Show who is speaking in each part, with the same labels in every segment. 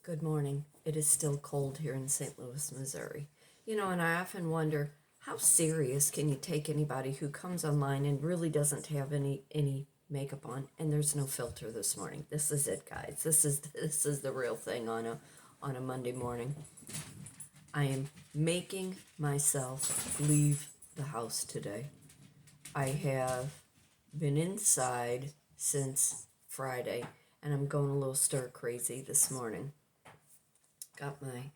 Speaker 1: Good morning. It is still cold here in St. Louis, Missouri. And I often wonder, how serious can you take anybody who comes online and really doesn't have any makeup on, and there's no filter this morning. This is it, guys. This is the real thing on a Monday morning. I am making myself leave the house today. I have been inside since Friday, and I'm going a little stir crazy this morning. Got my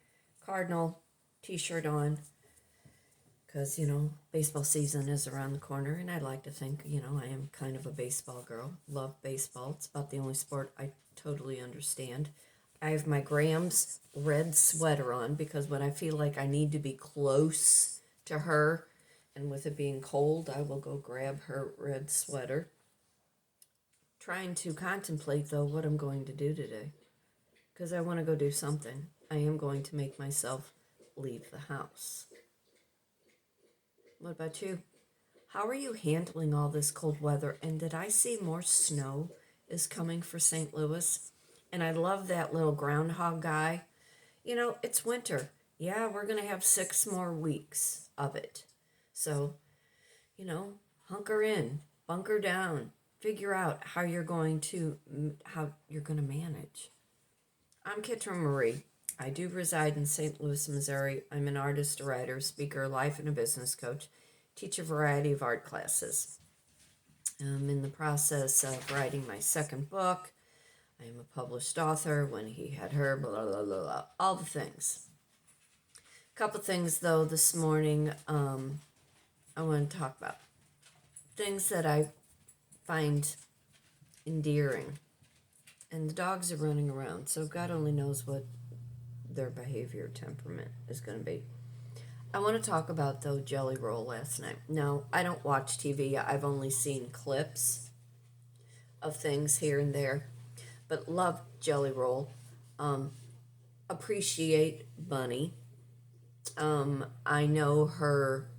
Speaker 1: Cardinal t-shirt on because, baseball season is around the corner, and I like to think, I am kind of a baseball girl. Love baseball. It's about the only sport I totally understand. I have my Graham's red sweater on because when I feel like I need to be close to her, and with it being cold, I will go grab her red sweater. Trying to contemplate, though, what I'm going to do today, because I want to go do something. I am going to make myself leave the house. What about you? How are you handling all this cold weather? And did I see more snow is coming for St. Louis? And I love that little groundhog guy. It's winter. Yeah, we're going to have 6 more weeks of it. So, hunker in, bunker down, figure out how you're going to manage. I'm Kitryn Marie. I do reside in St. Louis, Missouri. I'm an artist, a writer, speaker, life and a business coach, teach a variety of art classes. I'm in the process of writing my second book. I am a published author, When He Had Her, blah, blah, blah, blah, all the things. A couple things, though, this morning I want to talk about. Things that I find endearing. And the dogs are running around, so God only knows what their behavior temperament is going to be. I want to talk about, though, Jelly Roll last night. Now, I don't watch TV. I've only seen clips of things here and there, but love Jelly Roll. Appreciate Bunny. I know her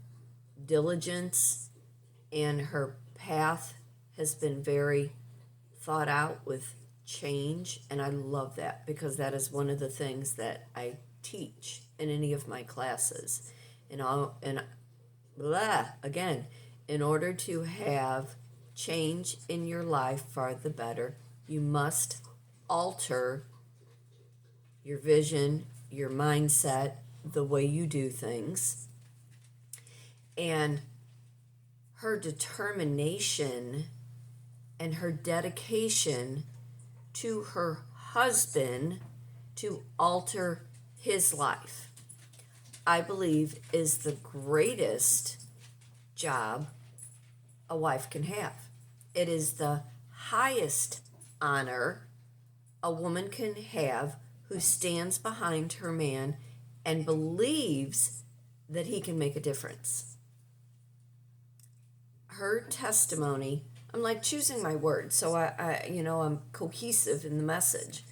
Speaker 1: diligence and her path has been very thought out with change, and I love that because that is one of the things that I teach in any of my classes. In order to have change in your life for the better, you must alter your vision, your mindset, the way you do things. And her determination and her dedication to her husband to alter his life, I believe, is the greatest job a wife can have. It is the highest honor a woman can have who stands behind her man and believes that he can make a difference. Her testimony, I'm like choosing my words, so I'm cohesive in the message.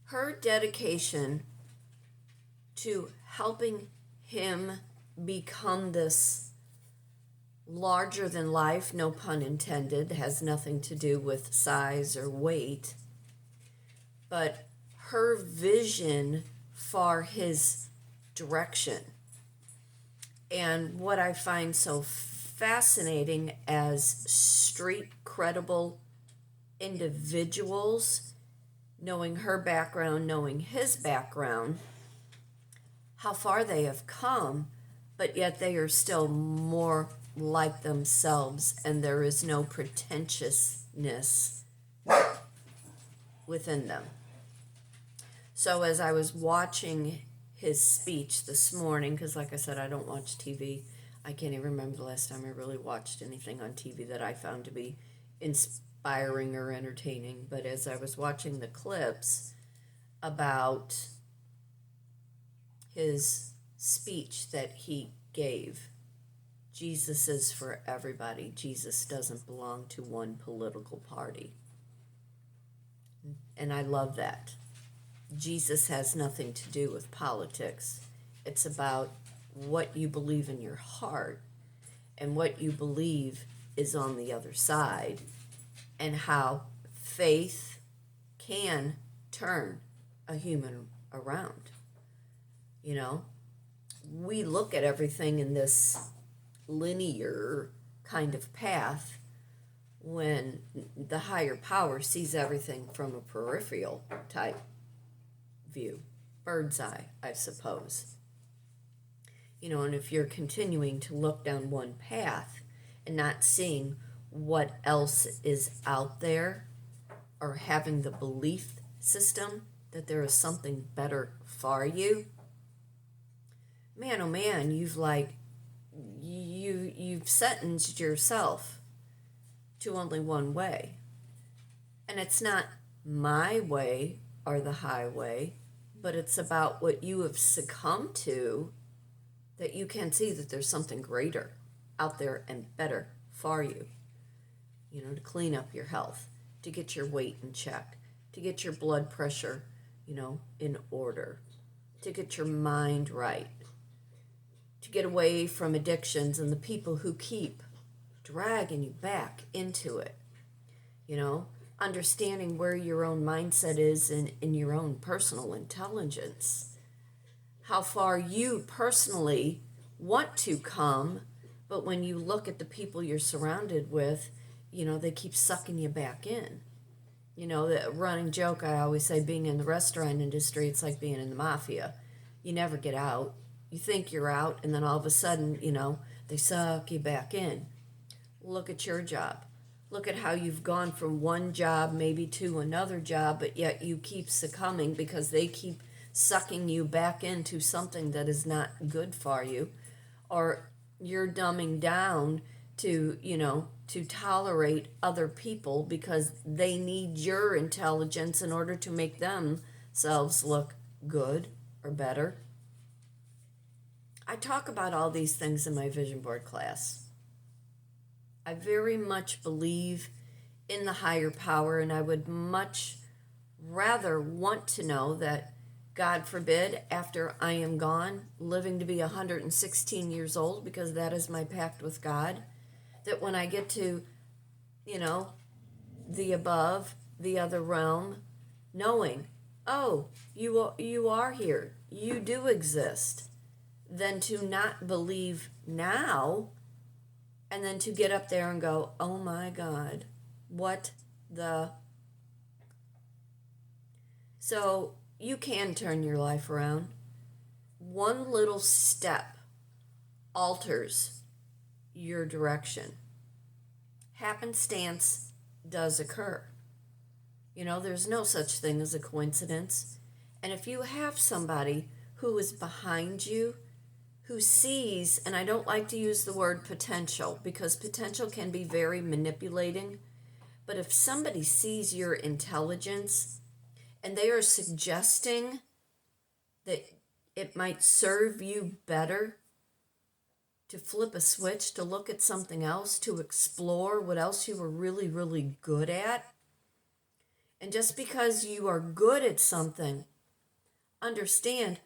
Speaker 1: Her dedication to helping him become this larger than life, no pun intended, has nothing to do with size or weight, but her vision for his direction. And what I find so fascinating as street credible individuals, knowing her background, knowing his background, how far they have come, but yet they are still more like themselves, and there is no pretentiousness within them. So as I was watching his speech this morning, because like I said, I don't watch TV. I can't even remember the last time I really watched anything on TV that I found to be inspiring or entertaining. But as I was watching the clips about his speech that he gave, Jesus is for everybody. Jesus doesn't belong to one political party. And I love that. Jesus has nothing to do with politics. It's about what you believe in your heart and what you believe is on the other side, and how faith can turn a human around. You know, we look at everything in this linear kind of path when the higher power sees everything from a peripheral type view, bird's eye, I suppose. You know, and if you're continuing to look down one path and not seeing what else is out there, or having the belief system that there is something better for you, man, oh man, you've sentenced yourself to only one way. And it's not my way or the highway, but it's about what you have succumbed to, that you can see that there's something greater out there and better for you. You know, to clean up your health, to get your weight in check, to get your blood pressure, in order, to get your mind right, to get away from addictions and the people who keep dragging you back into it. Understanding where your own mindset is in your own personal intelligence, how far you personally want to come, but when you look at the people you're surrounded with, they keep sucking you back in. The running joke I always say, being in the restaurant industry, it's like being in the mafia. You never get out. You think you're out, and then all of a sudden, they suck you back in. Look at your job. Look at how you've gone from one job maybe to another job, but yet you keep succumbing because they keep sucking you back into something that is not good for you. Or you're dumbing down to tolerate other people because they need your intelligence in order to make themselves look good or better. I talk about all these things in my vision board class. I very much believe in the higher power, and I would much rather want to know that, God forbid, after I am gone, living to be 116 years old, because that is my pact with God, that when I get to, the above, the other realm, knowing, oh, you are here, you do exist, than to not believe now, and then to get up there and go, oh my God, what the... So you can turn your life around. One little step alters your direction. Happenstance does occur. There's no such thing as a coincidence. And if you have somebody who is behind you, who sees, and I don't like to use the word potential because potential can be very manipulating, but if somebody sees your intelligence and they are suggesting that it might serve you better to flip a switch, to look at something else, to explore what else you were really, really good at. And just because you are good at something, understand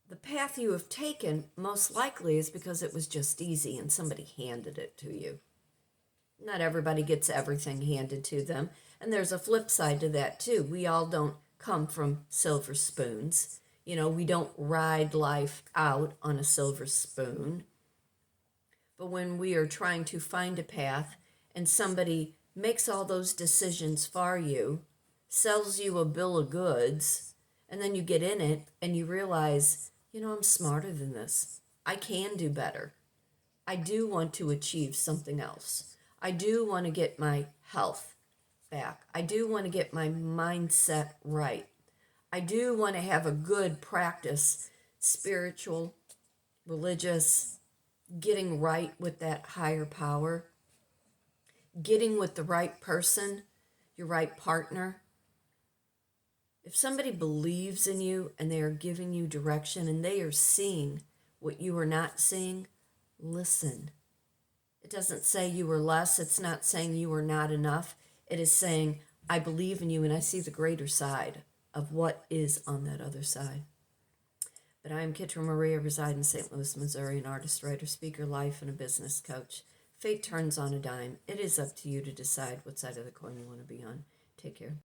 Speaker 1: the path you have taken most likely is because it was just easy and somebody handed it to you. Not everybody gets everything handed to them. And there's a flip side to that too. We all don't come from silver spoons. We don't ride life out on a silver spoon. But when we are trying to find a path and somebody makes all those decisions for you, sells you a bill of goods, and then you get in it and you realize, I'm smarter than this. I can do better. I do want to achieve something else. I do want to get my health back. I do want to get my mindset right. I do want to have a good practice, spiritual, religious, getting right with that higher power, getting with the right person, your right partner. If somebody believes in you and they are giving you direction and they are seeing what you are not seeing, listen. It doesn't say you are less. It's not saying you are not enough. It is saying, I believe in you and I see the greater side of what is on that other side. But I am Kitryn Marie. I reside in St. Louis, Missouri, an artist, writer, speaker, life, and a business coach. Fate turns on a dime. It is up to you to decide what side of the coin you want to be on. Take care.